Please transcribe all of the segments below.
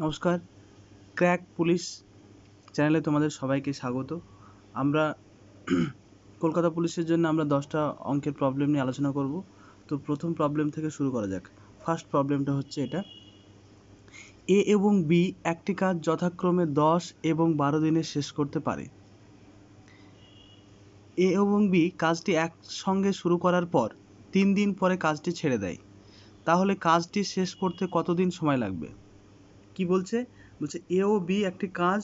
নমস্কার, crack police চ্যানেলে তোমাদের সবাইকে স্বাগত। আমরা কলকাতা পুলিশের জন্য আমরা 10টা অঙ্কের প্রবলেম নিয়ে আলোচনা করব। তো প্রথম প্রবলেম থেকে শুরু করা যাক। ফার্স্ট প্রবলেমটা হচ্ছে এটা, এ এবং বি একটি কাজ যথাক্রমে 10 এবং 12 দিনে শেষ করতে পারে। এ এবং বি কাজটি একসঙ্গে শুরু করার পর 3 দিন পরে কাজটি ছেড়ে দেয়, তাহলে কাজটি শেষ করতে কতদিন সময় লাগবে? কি বলছে? বলছে এ ও বি একটি কাজ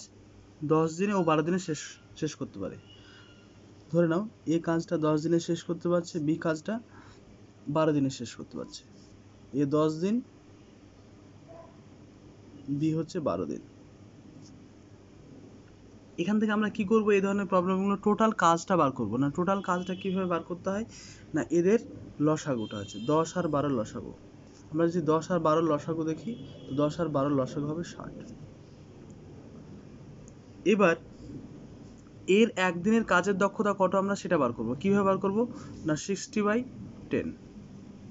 10 দিনে ও 12 দিনে শেষ করতে পারে। ধরে নাও এ কাজটা 10 দিনে শেষ করতে পারছে, বি কাজটা 12 দিনে শেষ করতে পারছে। এ 10 দিন, বি হচ্ছে 12 দিন। এখান থেকে আমরা কি করব? এই ধরনের প্রবলেমগুলো টোটাল কাজটা বার করব না। টোটাল কাজটা কিভাবে বার করতে হয় না, এদের লসাগুটা আছে 10 আর 12 লসাগু। আমরা যদি 10 আর 12 লসাগু দেখি, তো 10 আর 12 লসাগু হবে 60। এবার এর একদিনের কাজের দক্ষতা কত আমরা সেটা বার করব। কিভাবে বার করব না, 60/10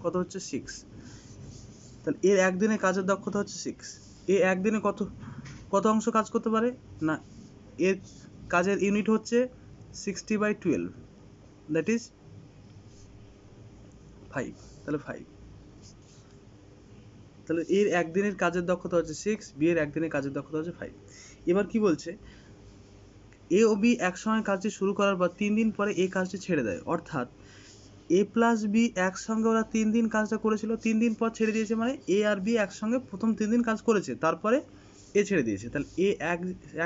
কত হচ্ছে 6। তাহলে এর একদিনের কাজের দক্ষতা হচ্ছে 6। এ একদিনে কত অংশ কাজ করতে পারে না, এর কাজের ইউনিট হচ্ছে 60/12, দ্যাট ইজ 5। তাহলে 5, তাহলে এর একদিনের কাজের দক্ষতা হচ্ছে 6, বি এর একদিনের কাজের দক্ষতা হচ্ছে 5। এবার কি বলছে, এ ও বি একসঙ্গে কাজটি শুরু করার পর 3 দিন পরে এ কাজটি ছেড়ে দেয়, অর্থাৎ এ প্লাস বি একসঙ্গে ওরা 3 দিন কাজটা করেছিল, 3 দিন পর ছেড়ে দিয়েছে, মানে এ আর বি একসঙ্গে প্রথম 3 দিন কাজ করেছে, তারপরে এ ছেড়ে দিয়েছে। তাহলে এ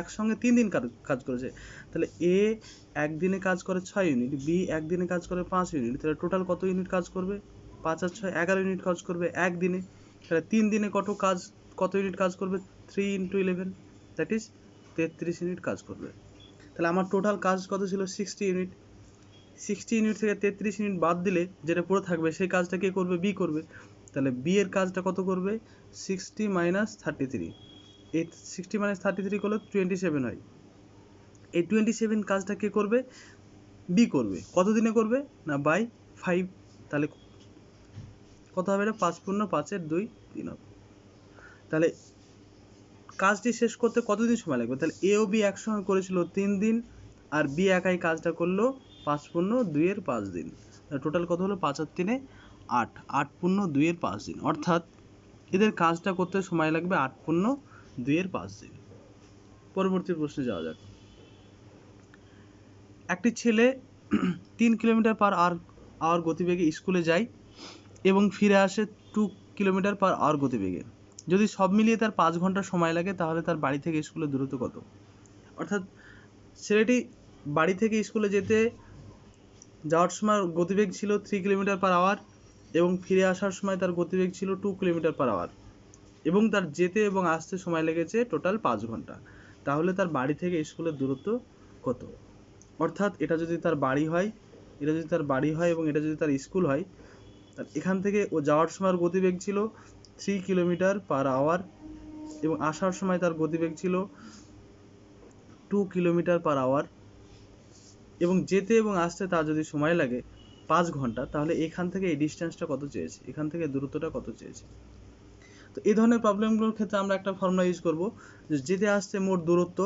একসঙ্গে 3 দিন কাজ করেছে, তাহলে এ একদিনে কাজ করে 6 ইউনিট, বি একদিনে কাজ করে 5 ইউনিট। তাহলে টোটাল কত ইউনিট কাজ করবে? 5 আর 6 11 ইউনিট কাজ করবে একদিনে। তাহলে 3 দিনে কত ইউনিট কাজ করবে? 3 × 11, দ্যাট ইজ 33 ইউনিট কাজ করবে। তাহলে আমার টোটাল কাজ কত ছিল? 60 ইউনিট। 60 ইউনিট থেকে 33 ইউনিট বাদ দিলে যেটা পড়ে থাকবে সেই কাজটা কে করবে? বি করবে। তাহলে বি এর কাজটা কত করবে? 60 - 33। এই 60 - 33 করলে 27 হয়। এই 27 কাজটা কে করবে? বি করবে। কত দিনে করবে না, বাই 5। তাহলে কত হবে? এটা 5 × 5 = 2, 3 হবে। তাহলে কাজটি শেষ করতে কতদিন সময় লাগবে? তাহলে এ ও বি একসঙ্গে করেছিল 3 দিন, আর বি একাই কাজটা করলো 5 × 2 = 5 দিন। টোটাল কত হলো? 5 আর 3 = 8, 8 × 2 = 5 দিন। অর্থাৎ এদের কাজটা করতে সময় লাগবে 8 × 2 = 5 দিন। পরবর্তী প্রশ্নে যাওয়া যাক। একটি ছেলে 3 কিলোমিটার/আওয়ার গতিবেগে স্কুলে যায় এবং ফিরে আসে 2 কিলোমিটার/আওয়ার গতিবেগে। যদি সব মিলিয়ে তার 5 ঘন্টা সময় লাগে, তাহলে তার বাড়ি থেকে স্কুলের দূরত্ব কত? অর্থাৎ ছেলেটি বাড়ি থেকে স্কুলে যাওয়ার সময় গতিবেগ ছিল 3 কিলোমিটার/আওয়ার এবং ফিরে আসার সময় তার গতিবেগ ছিল 2 কিলোমিটার/আওয়ার, এবং তার যেতে এবং আসতে সময় লেগেছে টোটাল 5 ঘন্টা। তাহলে তার বাড়ি থেকে স্কুলের দূরত্ব কত? অর্থাৎ এটা যদি তার বাড়ি হয়, এবং এটা যদি তার স্কুল হয়, তাহলে এখান থেকে ও যাওয়ার সময় গতিবেগ ছিল 3 কিলোমিটার/আওয়ার এবং আসার সময় তার গতিবেগ ছিল 2 কিলোমিটার/আওয়ার, এবং যেতে এবং আসতে তার যদি সময় লাগে 5 ঘন্টা, তাহলে এখান থেকে এই ডিস্টেন্সটা কত চেয়েছে, এখান থেকে দূরত্বটা কত চেয়েছে। তো এই ধরনের প্রবলেমগুলোর ক্ষেত্রে আমরা একটা ফর্মুলা ইউজ করব, যে যেতে আসতে মোট দূরত্ব,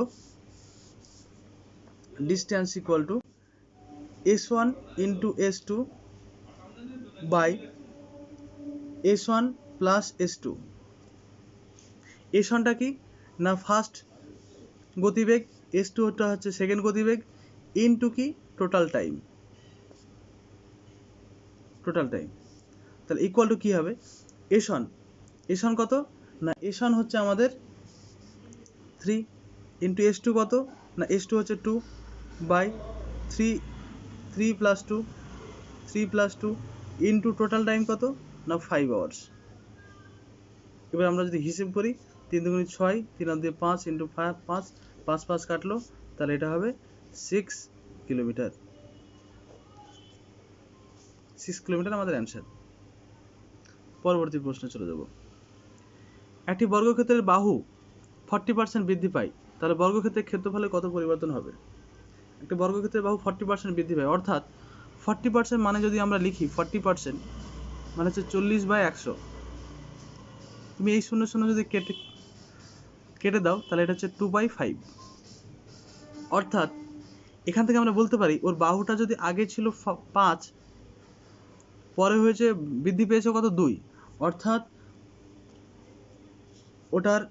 distance equal to s1 × s2 by s1 plus s2। s1টা কি না, ফার্স্ট গতিবেগ, s2টা হচ্ছে সেকেন্ড গতিবেগ, ইনটু কি টোটাল টাইম। তাহলে ইকুয়াল টু কি হবে? s1 কত না, s1 হচ্ছে আমাদের 3 ইন্টু s2 কত না, s2 হচ্ছে 2 by 3 plus 2 into total time কত না 5 আওয়ার্স। এবার আমরা যদি হিসেব করি, 3 × 6, 3 × 5 ইন্টু 5, 5 কাটলো, তাহলে এটা হবে 6 কিলোমিটার। 6 কিলোমিটার আমাদের অ্যান্সার। পরবর্তী প্রশ্নে চলে যাব। একটি বর্গক্ষেত্রের বাহু 40% বৃদ্ধি পায়, তাহলে বর্গক্ষেত্রের ক্ষেত্রফলে কত পরিবর্তন হবে? একটা বর্গক্ষেত্রের বাহু 40% বৃদ্ধি পায়, অর্থাৎ 40% মানে যদি আমরা লিখি 40% মানে হচ্ছে 40/100। তুমি এই 0 0 যদি কেটে দাও, তাহলে এটা হচ্ছে 2/5। অর্থাৎ এখান থেকে আমরা বলতে পারি ওর বাহুটা যদি আগে ছিল 5, পরে হয়েছে বৃদ্ধি পেয়েছে কত 2, অর্থাৎ ওটার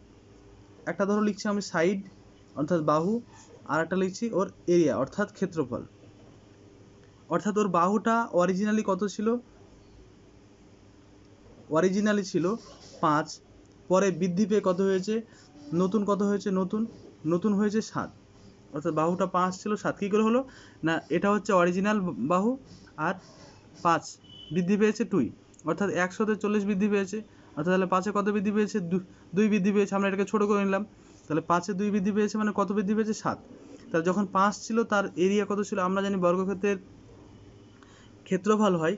একটা ধরো লিখছি আমি সাইড অর্থাৎ বাহু, আর একটা লিখছি ওর এরিয়া অর্থাৎ ক্ষেত্রফল। অর্থাৎ ওর বাহুটা অরিজিনালি কত ছিল, অরিজিনালি ছিল 5, পরে বৃদ্ধি পেয়ে কত হয়েছে, নতুন কত হয়েছে, নতুন হয়েছে 7। অর্থাৎ বাহুটা 5 ছিল 7 কী করে হলো না, এটা হচ্ছে অরিজিনাল বাহু আর 5 বৃদ্ধি পেয়েছে 2, অর্থাৎ 100-তে 40 বৃদ্ধি পেয়েছে। অর্থাৎ তাহলে 5-এ কত বৃদ্ধি পেয়েছে, 2 বৃদ্ধি পেয়েছে। আমরা এটাকে ছোটো করে নিলাম, তাহলে 5-এ 2 বৃদ্ধি পেয়েছে মানে কত বৃদ্ধি পেয়েছে, 7। তাহলে যখন 5 ছিল তার এরিয়া কত ছিল, আমরা জানি বর্গক্ষেত্রের ক্ষেত্রফল হয়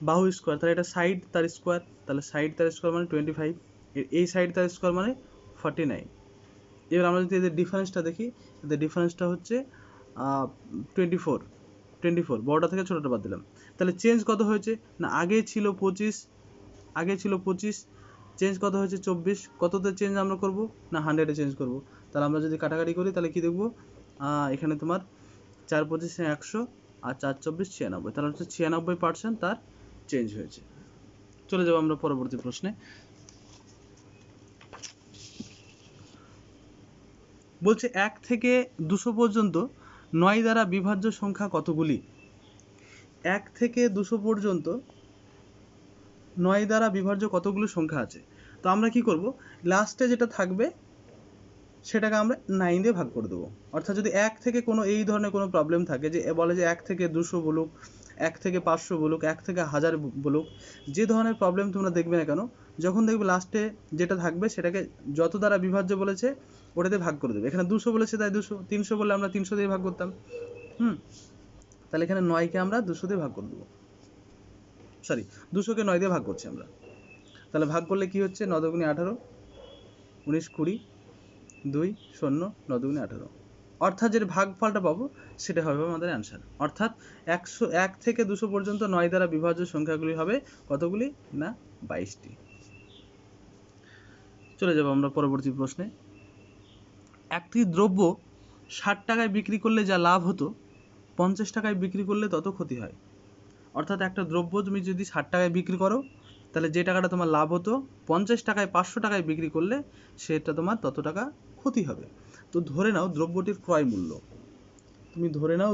বাহু স্কোয়ার, তাহলে এটা সাইড তার স্কোয়ার, তাহলে সাইড তার স্কোয়ার মানে 25, এই সাইড তার স্কোয়ার মানে 49। এবার আমরা যদি এদের ডিফারেন্সটা দেখি, এদের ডিফারেন্সটা হচ্ছে 24, বড়টা থেকে ছোটোটা বাদ দিলাম। তাহলে চেঞ্জ কত হয়েছে না, আগে ছিল 25, চেঞ্জ কত হয়েছে 24, কততে চেঞ্জ আমরা করব না 100-এ চেঞ্জ করব। তাহলে আমরা যদি কাটাকাটি করি তাহলে কি দেখব, এখানে তোমার 4-25 100 আর 4-24 96, তাহলে হচ্ছে 96% তার চেঞ্জ হয়েছে। চলে যাবো আমরা পরবর্তী প্রশ্নে। বলছে 1 থেকে 200 পর্যন্ত 9 দ্বারা বিভাজ্য সংখ্যা কতগুলি। 1 থেকে 200 পর্যন্ত 9 দ্বারা বিভাজ্য কতগুলো সংখ্যা আছে। তো আমরা কি করব, লাস্টে যেটা থাকবে সেটাকে আমরা 9 দিয়ে ভাগ করে দেবো। অর্থাৎ যদি 1 থেকে কোনো এই ধরনের কোনো প্রবলেম থাকে, যে বলে যে 1 থেকে 200 বলুক, 1 থেকে 500 বলুক, 1 থেকে 1000 বলুক, যে ধরনের প্রবলেম তোমরা দেখবে না কেন, যখন দেখবে লাস্টে যেটা থাকবে সেটাকে যত দ্বারা বিভাজ্য বলেছে ওটাতে ভাগ করে দেবে। এখানে 200 বলেছে তাই 200, 300 বললে আমরা 300 দিয়ে ভাগ করতাম। তাহলে এখানে 9কে আমরা 200 দিয়ে ভাগ করে দেবো, 200কে 9 দিয়ে ভাগ করছি আমরা। তাহলে ভাগ করলে কি হচ্ছে, 9 দুগুণে 18, 19 20, 2 0, 9 দুগুণে 18। অর্থাৎ যে ভাগফলটা পাবো সেটা হবে আমাদের অ্যান্সার। অর্থাৎ 1 থেকে 200 পর্যন্ত 9 দ্বারা বিভাজ্য সংখ্যাগুলি হবে কতগুলি না 22টি। চলে যাব আমরা পরবর্তী প্রশ্নে। একটি দ্রব্য 60 টাকায় বিক্রি করলে যা লাভ হতো 50 টাকায় বিক্রি করলে তত ক্ষতি হয়। অর্থাৎ একটা দ্রব্য তুমি যদি 60 টাকায় বিক্রি করো, তাহলে যে টাকাটা তোমার লাভ হতো 50 টাকায় 500 টাকায় বিক্রি করলে সেটা তোমার তত টাকা ক্ষতি হবে। তো ধরে নাও দ্রব্যটির ক্রয় মূল্য, তুমি ধরে নাও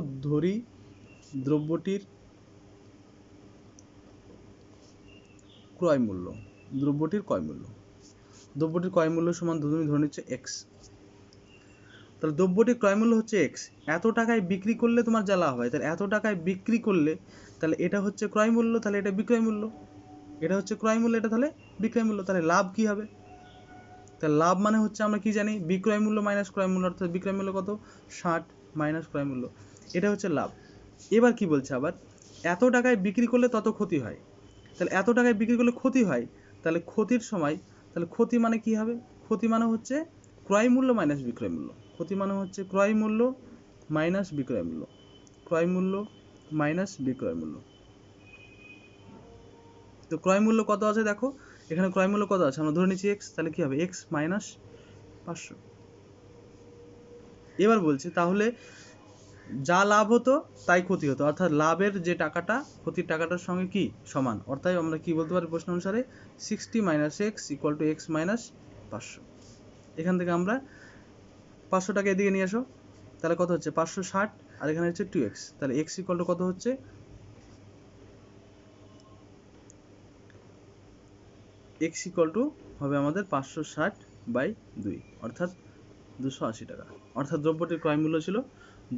দ্রব্যটির ক্রয় মূল্য সমান তুমি ধরে নিচ্ছে এক্স। তাহলে দ্রব্যটির ক্রয় মূল্য হচ্ছে এক্স, এত টাকায় বিক্রি করলে তোমার যা লাভ হয়, তাহলে এত টাকায় বিক্রি করলে তাহলে এটা হচ্ছে ক্রয় মূল্য, তাহলে এটা বিক্রয় মূল্য, এটা হচ্ছে ক্রয় মূল্য, এটা তাহলে বিক্রয় মূল্য। তাহলে লাভ কি হবে, তাহলে লাভ মানে হচ্ছে আমরা কি জানি, বিক্রয় মূল্য মাইনাস ক্রয় মূল্য, অর্থাৎ বিক্রয় মূল্য কত 60 মাইনাস ক্রয় মূল্য, এটা হচ্ছে লাভ। এবার কি বলছে আবার, এত টাকায় বিক্রি করলে তত ক্ষতি হয়। তাহলে এত টাকায় বিক্রি করলে ক্ষতি হয়, তাহলে ক্ষতির সময়, তাহলে ক্ষতি মানে কি হবে, ক্ষতি মানে হচ্ছে ক্রয় মূল্য মাইনাস বিক্রয় মূল্য, ক্ষতি মানে হচ্ছে ক্রয় মূল্য মাইনাস বিক্রয় মূল্য, ক্রয় মূল্য মাইনাস বিক্রয় মূল্য। তো ক্রয় মূল্য কত আছে দেখো, এখানে ক্রয় মূল্য কত আছে, আমরা ধরে নিচ্ছি এক্স, তাহলে কি হবে এক্স মাইনাস 500। এবার বলছে তাহলে যা লাভ হতো তাই ক্ষতি হতো, অর্থাৎ লাভের যে টাকাটা ক্ষতির টাকাটার সঙ্গে কি সমান। অর্থাৎ আমরা কি বলতে পারি প্রশ্ন অনুসারে 60 minus x equal to x minus 500। এখান থেকে আমরা 500 টাকা এদিকে নিয়ে আসো, তাহলে কত হচ্ছে 560, আর এখানে হচ্ছে 2x, তাহলে x ইকুয়াল টু কত হচ্ছে, x ইকুয়াল টু হবে আমাদের 560/2, অর্থাৎ 280 টাকা। অর্থাৎ দ্রব্যটির ক্রয় মূল্য ছিল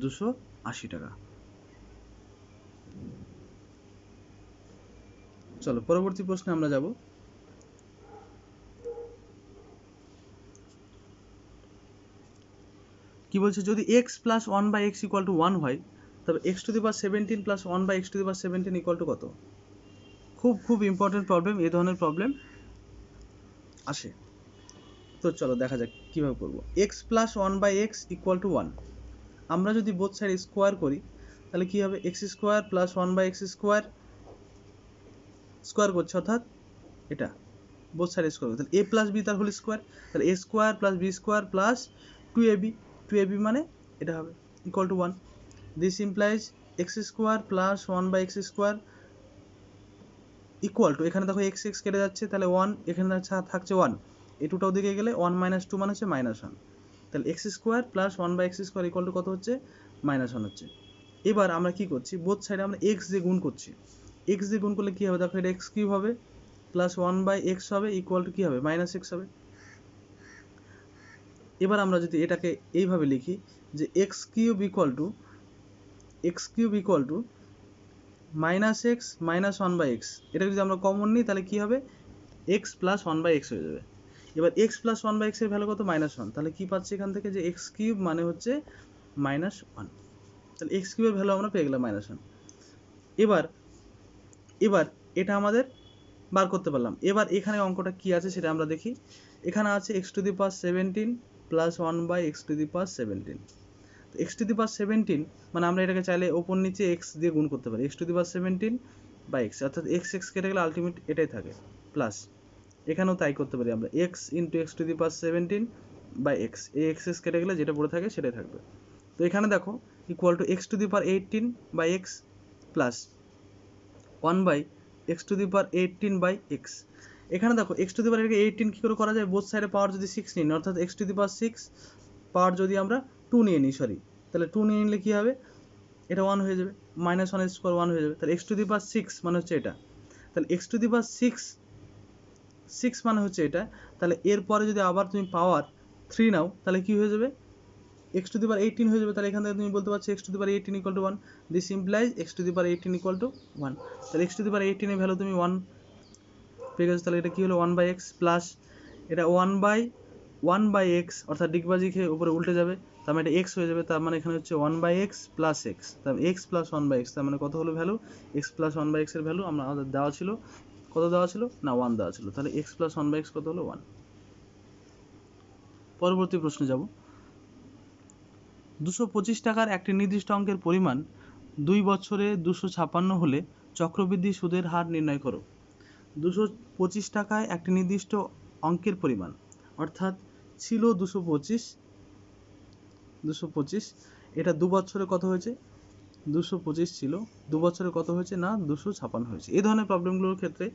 280 টাকা। চলো পরবর্তী প্রশ্নে আমরা যাব। কি বলছে, যদি x plus 1/x equal to 1 হয়, তবে x two the power 17 plus 1/x two the power 17 equal to কত। খুব ইম্পর্টেন্ট প্রবলেম, এই ধরনের প্রবলেম আসে। তো চলো দেখা যাক কীভাবে করবো। x plus 1/x equal to 1, আমরা যদি বোথ সাইড স্কোয়ার করি তাহলে কি হবে, x square plus 1/x square করছে, অর্থাৎ এটা বোথ সাইড স্কোয়ার করবো, তাহলে a প্লাস বি তার হোল স্কোয়ার, তাহলে a square plus b square plus 2ab, 2ab মানে এটা হবে equal to 1। This implies x square plus 1/x square equal to, এখানে দেখো এক্স এক্স কেটে যাচ্ছে, তাহলে 1, এখানে থাকছে 1, এই টুটাও দিকে গেলে 1 - 2 মানে হচ্ছে -1, তাহলে x square plus 1/x square equal two কত হচ্ছে, -1 হচ্ছে। এবার আমরা কি করছি, বোথ সাইডে আমরা এক্স দিয়ে গুণ করছি, এক্স দিয়ে গুণ করলে কি হবে, দেখো এটা এক্স কিউব হবে প্লাস 1/x হবে ইকুয়াল টু কি হবে, -x হবে। এবার আমরা যদি এটাকে এইভাবে লিখি যে x cube equal to -x - 1/x, এটা যদি আমরা কমন নিই তাহলে কি হবে, x প্লাস 1/x হয়ে যাবে। এবার x প্লাস 1/x এর ভ্যালু কত, -1, তাহলে কি পাচ্ছি এখান থেকে যে x কিউব মানে হচ্ছে -1, তাহলে x কিউবের ভ্যালু আমরা পেয়ে গেলাম -1। এবার এবার এটা আমাদের বার করতে পারলাম। এবার এখানে অঙ্কটা কি আছে সেটা আমরা দেখি। এখানে আছে x⁻17 প্লাস 1/x⁻17, x⁻17 মানে আমরা এটাকে চাইলে ওপর নিচে x দিয়ে গুণ করতে পারি, x⁻17/x, অর্থাৎ x x কেটে গেলে আলটিমেট এটাই থাকে প্লাস, এখানেও তাই করতে পারি আমরা, x ইন্টু x⁻17/x, এই x x কেটে গেলে যেটা পড়ে থাকে সেটাই থাকবে। তো এখানে দেখো equal to x⁻18/x plus 1/x⁻18/x। এখানে দেখো x⁻18 কি করে করা যায়, বোথ সাইডে পাওয়ার যদি 6 নিই, অর্থাৎ x⁻6 পাওয়ার যদি আমরা 2 নিয়ে নিই, তাহলে 2 নিয়ে নিলে কি হবে, এটা 1 হয়ে যাবে, -1 স্কোয়ার 1 হয়ে যাবে, তাহলে x⁻6 মানে হচ্ছে এটা, তাহলে x⁻6 মানে হচ্ছে এটা, তাহলে এরপরে যদি আবার তুমি পাওয়ার 3 নাও তাহলে কি হয়ে যাবে, x⁻18 হয়ে যাবে, তাহলে এখান থেকে তুমি বলতে পারছো x⁻18 equal to 1, this implies x⁻18 equal to 1, তাহলে x⁻18 এর ভ্যালু তুমি 1 পেয়ে গেছো, তাহলে এটা কি হলো 1/x প্লাস এটা 1/x, অর্থাৎ ডিগবাজি খেয়ে উপরে উল্টে যাবে, তার মানে এটা x হয়ে যাবে, তার মানে এখানে হচ্ছে 1/x প্লাস x, তার x প্লাস 1/x, তার মানে কত হলো ভ্যালু, x প্লাস 1/x এর ভ্যালু আমাদের দেওয়া ছিল, কত দেওয়া ছিল না 1 দেওয়া ছিল, তাহলে x প্লাস 1/x কত হলো 1। পরবর্তী প্রশ্নে যাব। 225 টাকার একটি নির্দিষ্ট অঙ্কের পরিমাণ 2 বছরে 256 হলে চক্রবৃদ্ধি সুদের হার নির্ণয় করো। 225 টাকায় একটি নির্দিষ্ট অঙ্কের পরিমাণ, অর্থাৎ ছিল 225, এটা 2 বছরে কত হয়েছে, 225 ছিল, 2 বছরে কত হয়েছে না 256 হয়েছে। এই ধরনের প্রবলেমগুলোর ক্ষেত্রে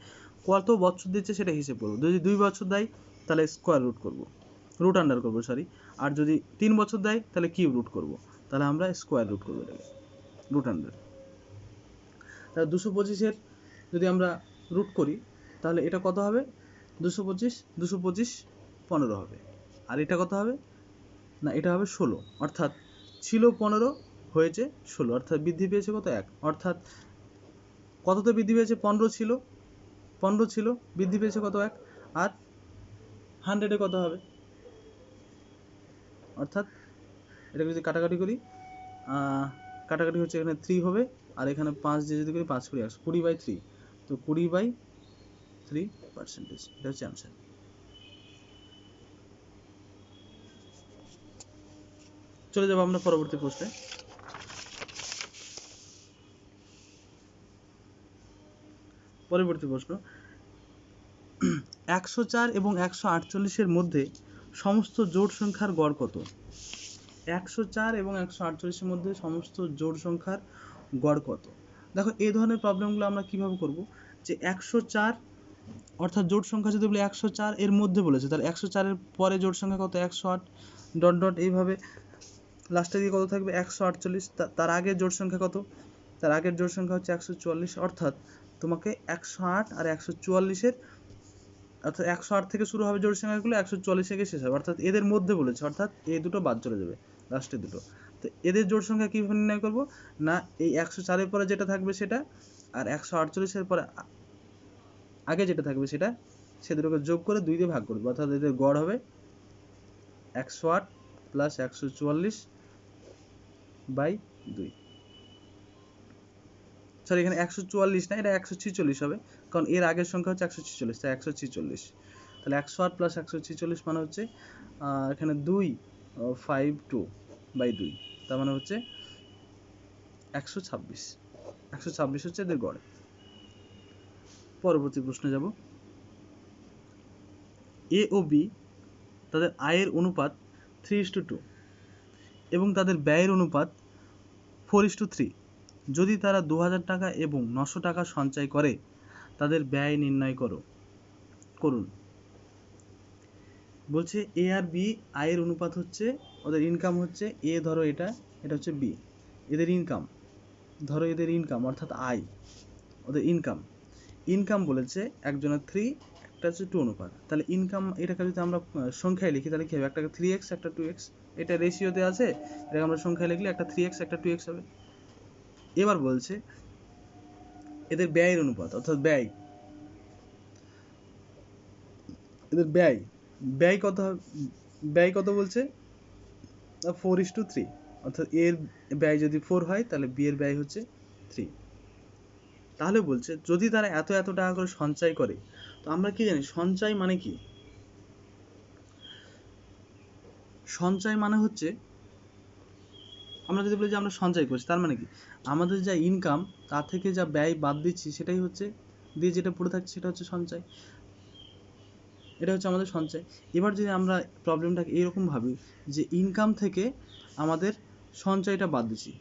কত বছর দিচ্ছে সেটা হিসেব করবো, যদি 2 বছর দেয় তাহলে স্কোয়ার রুট করবো, রুট আন্ডার করবো সরি, আর যদি 3 বছর দেয় তাহলে কিউব রুট করবো, তাহলে আমরা স্কোয়ার রুট করবো এটাকে, রুট আন্ডার। তাহলে 225-এর যদি আমরা রুট করি তাহলে এটা কত হবে, 225 15 হবে, আর এটা কত হবে না এটা হবে 16, অর্থাৎ ছিল 15 হয়েছে 16, অর্থাৎ বৃদ্ধি পেয়েছে কত 1, অর্থাৎ কততে বৃদ্ধি পেয়েছে, 15 ছিল বৃদ্ধি পেয়েছে কত 1, আর 100-এ কত হবে, অর্থাৎ এটাকে যদি কাটাকাটি করি, কাটাকাটি হচ্ছে এখানে 3 হবে, আর এখানে 5 দিয়ে যদি করি 5 করে 20/3, তো 20/3%, এটা হচ্ছে অ্যান্সার। চলে যাবো আমরা পরবর্তী প্রশ্নে। পরবর্তী প্রশ্ন, 104 এবং 148-এর মধ্যে সমস্ত জোড় সংখ্যার গড় কত। 104 এবং 148-এর মধ্যে সমস্ত জোড় সংখ্যার গড় কত। দেখো এই ধরনের প্রবলেমগুলো আমরা কিভাবে করব, যে 104 অর্থাৎ জোড় সংখ্যা যদি বলি 104 এর মধ্যে বলেছে, তাহলে 104-এর পরে জোড় সংখ্যা কত, 108 ডট ডট, এইভাবে লাস্টে দিয়ে কত থাকবে 148, তার আগের জোড় সংখ্যা কত, তার আগের জোড় সংখ্যা হচ্ছে 144, অর্থাৎ তোমাকে 108 আর 144-এর, অর্থাৎ 108 থেকে শুরু হবে জোড় সংখ্যাগুলো, 144 থেকে শেষ হবে, অর্থাৎ এদের মধ্যে বলেছে, অর্থাৎ এই দুটো বাদ চলে যাবে, লাস্টের দুটো। তো এদের জোড় সংখ্যা কীভাবে নির্ণয় করবো না, এই 104-এর পরে যেটা থাকবে সেটা, আর 148-এর পরে আগে যেটা থাকবে সেটা, সে দুটোকে যোগ করে 2 দিয়ে ভাগ করবে, অর্থাৎ এদের গড় হবে 108 প্লাস 144/2। সরি, এখানে 144 না, এটা 146 হবে, কারণ এর আগের সংখ্যা হচ্ছে 146, তাই 146, তাহলে 108 প্লাস 146 মানে হচ্ছে এখানে 252/2, তার মানে হচ্ছে 126 হচ্ছে এদের গড়। পরবর্তী প্রশ্নে যাব। এ ও বি তাদের আয়ের অনুপাত 3:2 এবং তাদের ব্যয়ের অনুপাত 4:3। যদি তারা 2000 টাকা এবং 900 টাকা সঞ্চয় করে তাদের ব্যয় নির্ণয় করুন। বলছে এ আর বি আয়ের অনুপাত হচ্ছে, ওদের ইনকাম হচ্ছে এ, ধরো এটা হচ্ছে বি, এদের ইনকাম, ধরো এদের ইনকাম অর্থাৎ আয়, ওদের ইনকাম বলেছে একজনের 3, একটা হচ্ছে 2 অনুপাত। তাহলে ইনকাম এটাকে যদি আমরা সংখ্যায় লিখি তাহলে কি হবে, একটা 3x একটা 2x, এটা রেশিওতে আছে, এটাকে আমরা সংখ্যায় লিখলে একটা 3x একটা 2x হবে। এবার বলছে এদের ব্যয়ের অনুপাত অর্থাৎ এদের ব্যয় কত বলছে 4:3, অর্থাৎ এর ব্যয় যদি 4 হয় তাহলে বি এর ব্যয় হচ্ছে 3। তাহলে বলছে যদি তারা এত টাকা করে সঞ্চয় করে, তো আমরা কি জানি সঞ্চয় মানে কি? সঞ্চয় মানে হচ্ছে, আমরা যদি বলি যে আমরা সঞ্চয় করছি, তার মানে কি আমাদের যা ইনকাম তার থেকে যা ব্যয় বাদ দিচ্ছি সেটাই হচ্ছে, দিয়ে যেটা পড়ে থাকছে সেটা হচ্ছে সঞ্চয়, এটা হচ্ছে আমাদের সঞ্চয়। এবার যদি আমরা প্রবলেমটাকে এরকম ভাবি যে ইনকাম থেকে আমাদের সঞ্চয়টা বাদ দিচ্ছি,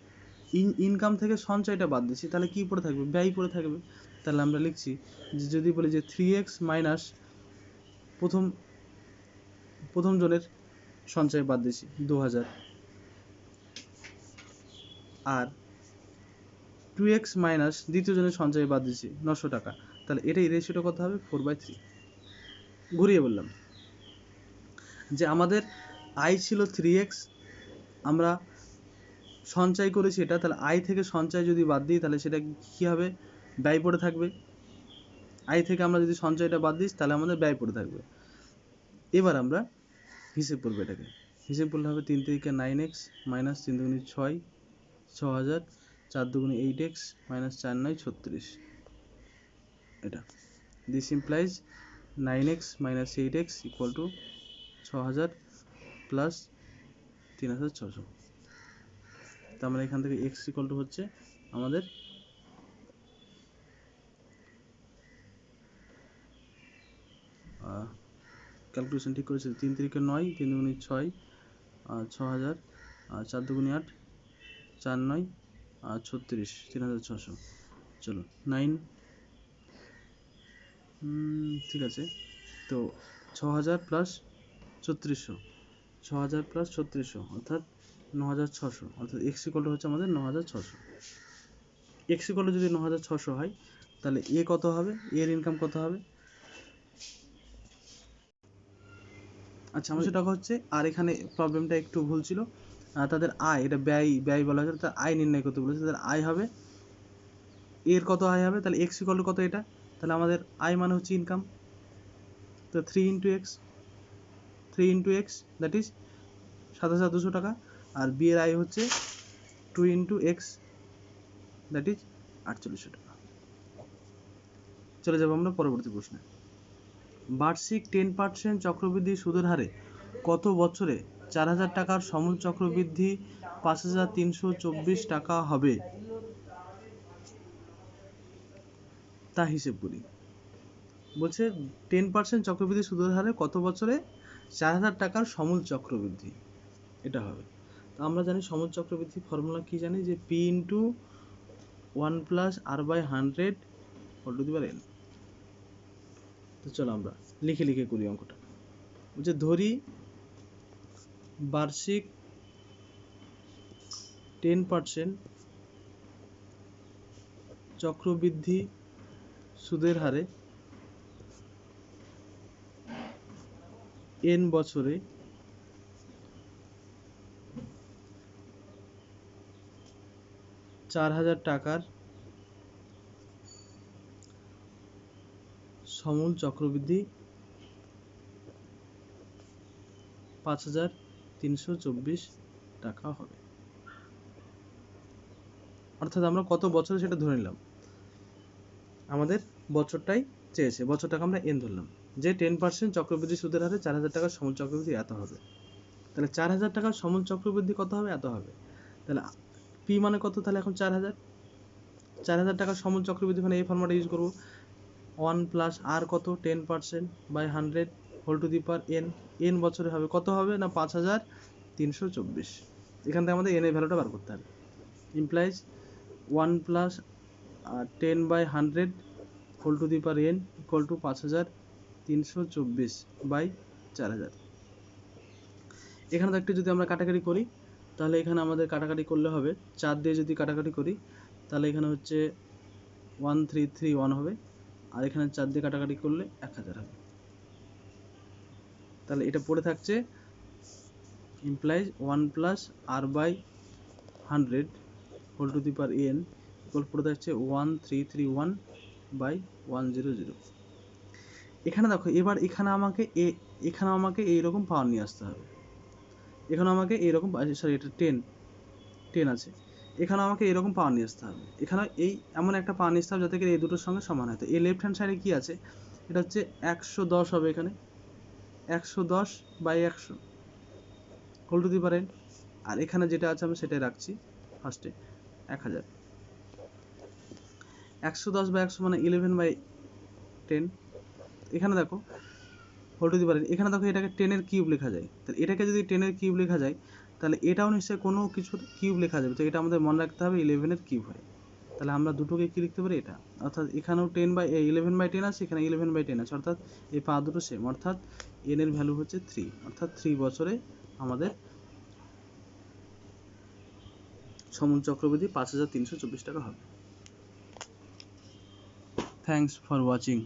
ইনকাম থেকে সঞ্চয়টা বাদ দিচ্ছি, তাহলে কি পড়ে থাকবে, ব্যয় পড়ে থাকবে। তাহলে আমরা লিখছি যে যদি বলি যে 3x মাইনাস প্রথম জনের সঞ্চয় বাদ দিচ্ছি 2000, আর 2x মাইনাস দ্বিতীয় জনের সঞ্চয় বাদ দিচ্ছি 900 টাকা, তাহলে এটাই রেশিওটা কত হবে 4/3। ঘুরিয়ে বললাম যে আমাদের আয় ছিল 3x, আমরা সঞ্চয় করেছি এটা, তাহলে আয় থেকে সঞ্চয় যদি বাদ দিই তাহলে সেটা কি হবে, ব্যয় পড়ে থাকবে। আয় থেকে আমরা যদি সঞ্চয়টা বাদ দিই তাহলে আমাদের ব্যয় পড়ে থাকবে। এবার আমরা হিসেব করবো, এটাকে হিসেব করলে হবে 3 3 9x মাইনাস 3 2 6 6000, 4 2 8x মাইনাস 4 9 36। এটা this implies 9x minus 8x equal to 6000 plus 3600। তার মানে এখান থেকে x ইকুয়াল টু হচ্ছে আমাদের ক্যালকুলেশন ঠিক করেছে 3 3 9, 3 2 6, 6000, 4 2 8, 4 9 36, 3600। চলো 9, ঠিক আছে। তো 6000 প্লাস 3600, 6000 প্লাস 3600 অর্থাৎ 9600, অর্থাৎ x ইকুয়াল টু হচ্ছে আমাদের 9600। x ইকুয়াল টু যদি 9600 হয় তাহলে এ কত হবে, এর ইনকাম কত হবে? আচ্ছা, আমার টাকা হচ্ছে, আর এখানে প্রবলেমটা একটু ভুল ছিল, তাদের আয়, এটা ব্যয় বলা হয়েছে, তার আয় নির্ণয় করতে বলেছে, তাদের আয় হবে, এর কত আয় হবে, তাহলে x ইকুয়াল টু কত এটা, তাহলে আমাদের আয় মানে হচ্ছে ইনকাম, তো 3 ইন্টু এক্স দ্যাট ইজ 7200 টাকা, আর বি এর আয় হচ্ছে 2 ইন্টু এক্স দ্যাট ইজ 4800 টাকা। চলে যাবো আমরা পরবর্তী প্রশ্নে। বার্ষিক 10% চক্রবৃদ্ধি সুদের হারে কত বছরে 4000 টাকার সমূল চক্রবৃদ্ধি 5324 টাকা হবে, তা হিসেব করি। বলছে 10% চক্রবৃদ্ধি সুদের হারে কত বছরে 4000 টাকার সমূল চক্রবৃদ্ধি এটা হবে। তো আমরা জানি সমূল চক্রবৃদ্ধি ফর্মুলা কি জানি, যে p into 1 plus r by 100 whole to the power n। তো চলো আমরা লিখে করি অঙ্কটা। বলছে ধরি বার্ষিক 10% চক্রবৃদ্ধি সুদের হারে n বছরে 4000 টাকার সমূল চক্রবৃদ্ধি 5324 টাকা হবে। অর্থাৎ আমরা কত বছরে সেটা ধরে নিলাম, আমাদের বছরটাই চেয়েছে, বছরটাকে আমরা n ধরলাম, যে 10% চক্রবৃদ্ধি সুদের হারে 4000 টাকার সমূল চক্রবৃদ্ধি এত হবে। তাহলে 4000 টাকার সমূল চক্রবৃদ্ধি কত হবে, এত হবে। তাহলে p মানে কত, তাহলে এখন 4000 টাকার সমূল চক্রবৃদ্ধি, মানে এই ফর্মুলাটা ইউজ করবো, 1 প্লাস r কত 10% by 100 whole to the power n, n বছরে হবে কত হবে না 5324। এখান থেকে আমাদের এন এর ভ্যালুটা বার করতে হবে। Implies 1 plus 10/100 whole to the power n equal to 5324/4000। এখানে তো একটু যদি আমরা কাটাকাটি করি তাহলে এখানে আমাদের কাটাকাটি করলে হবে 4 দিয়ে যদি কাটাকাটি করি তাহলে এখানে হচ্ছে 1331 হবে, আর এখানে 4 দিয়ে কাটাকাটি করলে 1000 হবে। তাহলে এটা পড়ে থাকছে implies 1 plus r/100 whole to the power n equal পড়ে থাকছে 1331/100। এখানে দেখো এবার এখানে আমাকে এইরকম পাওয়ার নিয়ে আসতে হবে। এখানে আমাকে এইরকম, সরি এটা 10 আছে, এখানে আমাকে এরকম পাওয়ার নিয়ে আসতে হবে। এখানে এমন একটা পাওয়ার নিয়ে আসতে হবে যাতে এই দুটোর সঙ্গে সমান হয়। তো এই লেফট হ্যান্ড সাইডে কি আছে, এটা হচ্ছে 110 হবে, এখানে 110/100 whole to the power n, আর এখানে যেটা আছে আমি সেটাই রাখছি ফার্স্টে 1000। 110/100 মানে 11/10। এখানে দেখো whole to the power n, এখানে দেখো এটাকে 10 এর কিউব লেখা যায়। তাহলে এটাকে যদি 10 এর কিউব লেখা যায় তাহলে এটাও নিশ্চয়ই কোনো কিছুর কিউব লেখা যাবে। তো এটা আমাদের মনে রাখতে হবে 11 এর কিউব হয়। তাহলে আমরা দুটোকে কি লিখতে পারি, এটা অর্থাৎ এখানেও 11/10 আছে, এখানে 11/10 আছে, অর্থাৎ এই পা দুটো সেম, অর্থাৎ n এর ভ্যালু হচ্ছে 3, অর্থাৎ 3 বছরে আমাদের সমন চক্রবৃদ্ধি 5324 টাকা হবে। Thanks for watching.